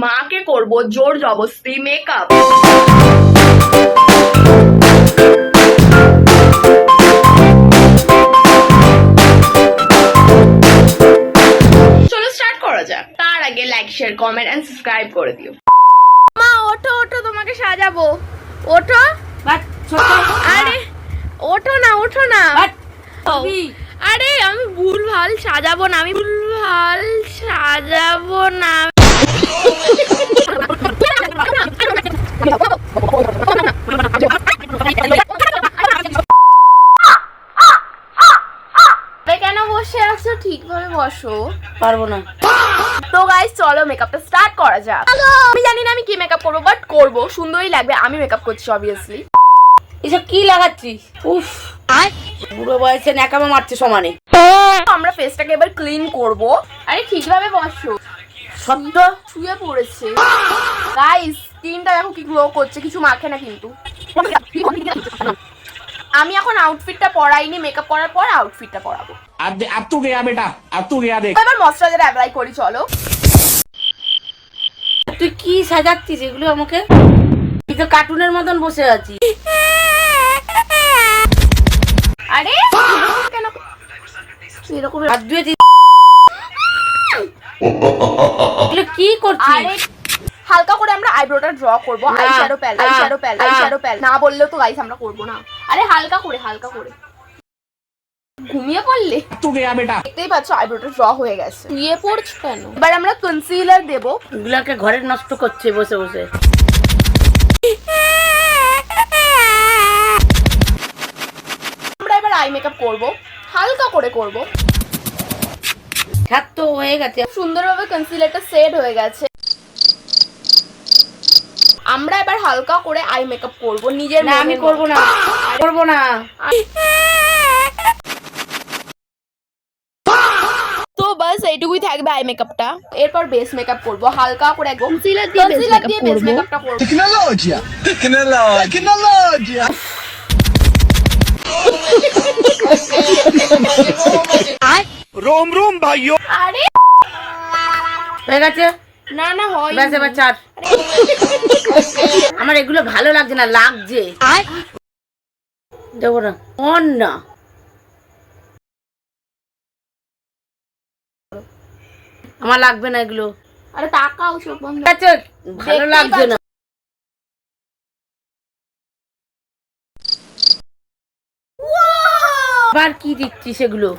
মাকে করব জোর জবরদস্তি মেকআপ। চলো স্টার্ট করা যাক। তার আগে like share comment and subscribe করে দিও। মা ওঠো ওঠো, তোমাকে সাজাবো। ওঠো। আরে ওঠো না, ওঠো না। আরে আমি ভুলভাল সাজাবো না, আমি ভুলভাল সাজাবো না। কেন বসে আছো? ঠিকভাবে বসো। পারবো না তো গাইস চলো মেকআপটা স্টার্ট করা যাক। আমি জানি না আমি কি মেকআপ করবো, বাট করবো, সুন্দরই লাগবে। আমি মেকআপ করছি অবভিয়াসলি। এসব কি লাগাচ্ছিস? উফ, বুড়ো বয়সে ন্যাকামো মারছে সমানে। আমরা ফেসটাকে এবার ক্লিন করব। আরে ঠিকভাবে বসো। সত্য শুয়ে পড়েছে। গাইস স্কিনটা দেখো কি গ্লো করছে, কিছু মাখে না কিন্তু। আমি এখন আউটফিটটা পরাইনি, মেকআপ করার পর আউটফিটটা পরাবো। अब तू गया बेटा, अब तू गया देख। এবার ময়শ্চারাইজার অ্যাপ্লাই করি, চলো। তুই কি সাজাচ্ছিস এগুলো আমাকে? তুই তো কার্টুনের মতন বসে আছিস। আরে কেন এরকম হাত ধুয়েছিস? এগুলো কি করছিস? আরে হালকা করে আমরা আইব্রোটা ড্র করব। না, আইশ্যাডো প্যাল, না, আইশ্যাডো প্যাল, না। আইশ্যাডো প্যাল না বললেও তো গাইস আমরা করব না। আরে হালকা করে, হালকা করে। ঘুমিয়ে পড়লে? तू गया बेटा। দেখতেই পাচ্ছ আইব্রোটা ড্র হয়ে গেছে। শুয়ে পড়ছ কেন? এবার আমরা কনসিলার দেব। এগুলাকে ঘরে নষ্ট করছে বসে বসে। আমরা এবার আই মেকআপ করব, হালকা করে করব। ছাদ তো হয়ে গেছে। সুন্দরভাবে কনসিলারটা সেট হয়ে গেছে। আমরা এবার হালকা করে আই মেকআপ করব নিজের না, আমি করব না, করব না। তো বাস এইটুকুই থাকবে আই মেকআপটা। এরপর বেস মেকআপ করব, হালকা করে একদম কনসিলার দিয়ে বেস মেকআপটা করব। Tecnologia! Tecnologia! रोम रोम भाइयों। আরে হয়ে গেছে। না না হয় ব্যাস এবার ছাড়। আমার এগুলো ভালো লাগছে না, লাগছে। দেবো না, অন না। আমার লাগবে না এগুলো। আরে তাকাও সব বন্ধ। ঠিক আছে, ভালো দেখতেই লাগছে না। আবার কি দিচ্ছিস এগুলো?